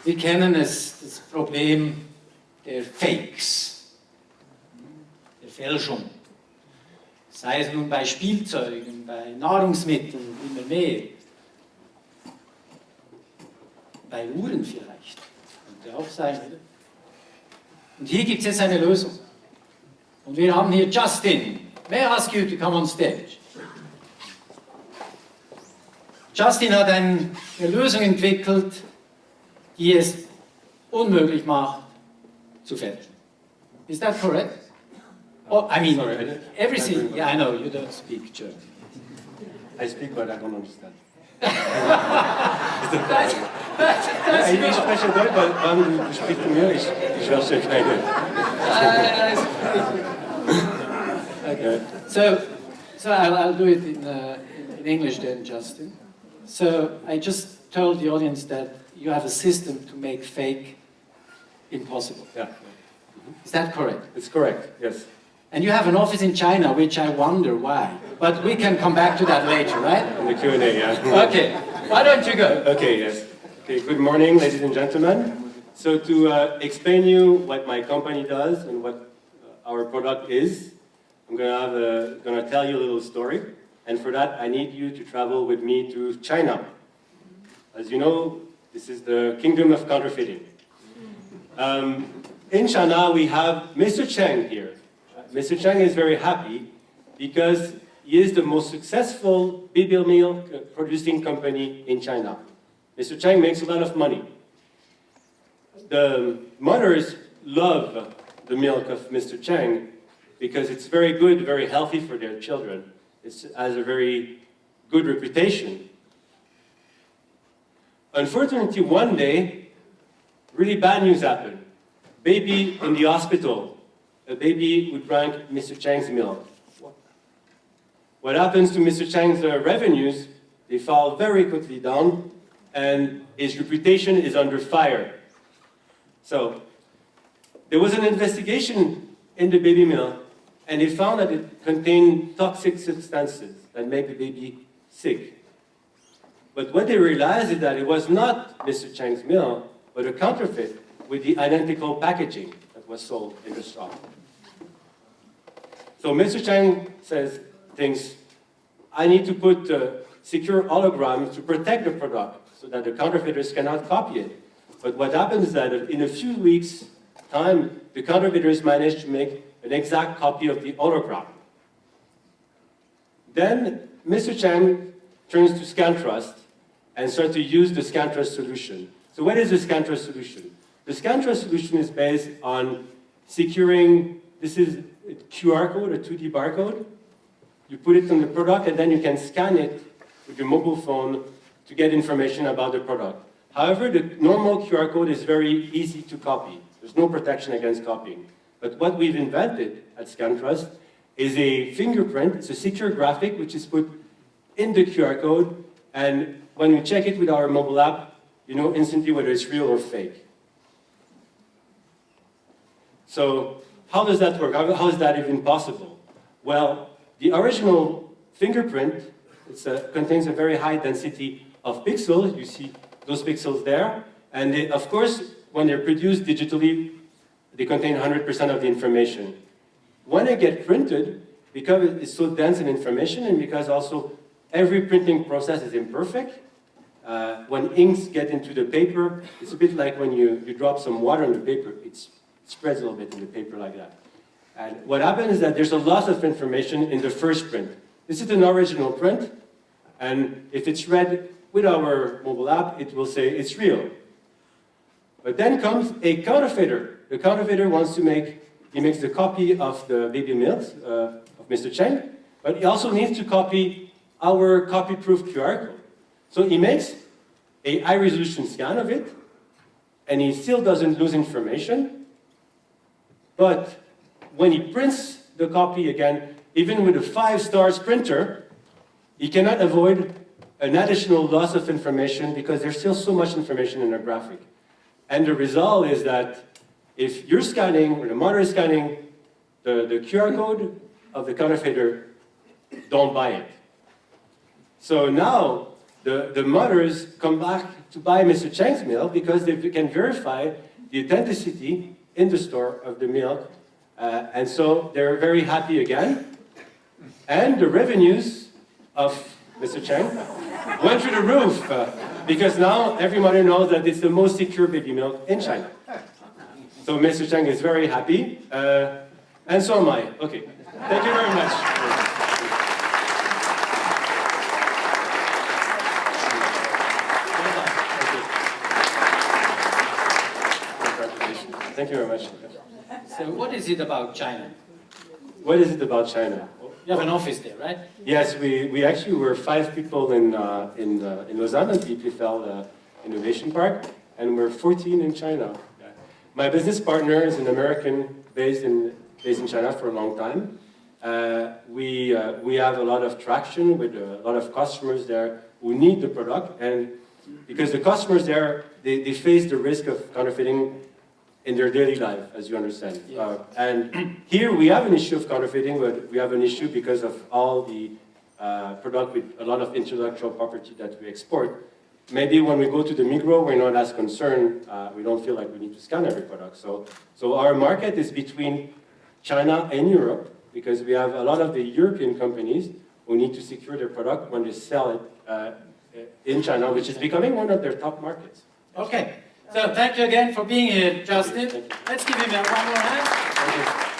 Wir kennen das Problem der Fakes, der Fälschung. Sei es nun bei Spielzeugen, bei Nahrungsmitteln, immer mehr. Bei Uhren vielleicht. Könnte auch sein, oder? Und hier gibt es jetzt eine Lösung. Und wir haben hier Justin. May I ask you to come on stage? Justin hat eine Lösung entwickelt, die es unmöglich macht, zu fälschen. Is that correct? Oh, I mean, everything. Yeah, I know, you don't speak German. I speak, but I don't understand. Ich spreche Deutsch, weil du sprichst mir, ich verstehe keine. Okay. So I'll do it in English then, Justin. So I just told the audience that you have a system to make fake impossible. Yeah. Is that correct? It's correct, yes. And you have an office in China, which I wonder why. But we can come back to that later, right? In the Q&A, yeah. Okay. Why don't you go? Okay, yes. Okay, good morning, ladies and gentlemen. So to explain you what my company does and what our product is, I'm gonna tell you a little story. And for that, I need you to travel with me to China. As you know, this is the kingdom of counterfeiting. In China, we have Mr. Cheng here. Mr. Cheng is very happy because he is the most successful baby milk producing company in China. Mr. Cheng makes a lot of money. The mothers love the milk of Mr. Cheng because it's very good, very healthy for their children. It has a very good reputation. Unfortunately, one day, really bad news happened. Baby in the hospital. A baby who drank Mr. Cheng's milk. What happens to Mr. Cheng's revenues? They fall very quickly down, and his reputation is under fire. So, there was an investigation in the baby milk, and they found that it contained toxic substances that make the baby sick. But what they realized is that it was not Mr. Cheng's milk, but a counterfeit with the identical packaging that was sold in the shop. So Mr. Cheng thinks, I need to put secure holograms to protect the product so that the counterfeiters cannot copy it. But what happens is that in a few weeks' time, the counterfeiters managed to make an exact copy of the hologram. Then Mr. Cheng turns to ScanTrust and starts to use the ScanTrust solution. So what is the ScanTrust solution? The ScanTrust solution is based on securing, this is a QR code, a 2D barcode. You put it on the product and then you can scan it with your mobile phone to get information about the product. However, the normal QR code is very easy to copy. There's no protection against copying. But what we've invented at ScanTrust is a fingerprint. It's a secure graphic which is put in the QR code, and when you check it with our mobile app, you know instantly whether it's real or fake. So how does that work? How is that even possible? Well, the original fingerprint contains a very high density of pixels. You see those pixels there. And they, of course, when they're produced digitally, they contain 100% of the information. When they get printed, because it's so dense in information and because also every printing process is imperfect, when inks get into the paper, it's a bit like when you drop some water on the paper. It spreads a little bit in the paper like that. And what happens is that there's a loss of information in the first print. This is an original print, and if it's read with our mobile app, it will say it's real. But then comes a counterfeiter. The counterfeiter makes the copy of the baby milk of Mr. Cheng, but he also needs to copy our copy-proof QR code. So he makes a high-resolution scan of it, and he still doesn't lose information, but when he prints the copy again, even with a 5-star printer, he cannot avoid an additional loss of information because there's still so much information in the graphic. And the result is that if you're scanning, or the mother is scanning, the QR code of the counterfeiter, don't buy it. So now, the mothers come back to buy Mr. Cheng's milk because they can verify the authenticity in the store of the milk. And so they're very happy again. And the revenues of Mr. Cheng went through the roof because now every mother knows that it's the most secure baby milk in China. So Mr. Cheng is very happy, and so am I. Okay, thank you very much. Thank you very much. So what is it about China? What is it about China? You have an office there, right? Yes, we actually were 5 people in Lausanne at the Mittels Innovation Park, and we're 14 in China. Yeah. My business partner is an American based in China for a long time. We have a lot of traction with a lot of customers there who need the product, and because the customers there, they face the risk of counterfeiting in their daily life, as you understand. Yeah. And here we have an issue of counterfeiting, but we have an issue because of all the product with a lot of intellectual property that we export. Maybe when we go to the Migros, we're not as concerned. We don't feel like we need to scan every product. So our market is between China and Europe, because we have a lot of the European companies who need to secure their product when they sell it in China, which is becoming one of their top markets. Okay. So thank you again for being here, Justin. Thank you. Let's give him one more hand. Thank you.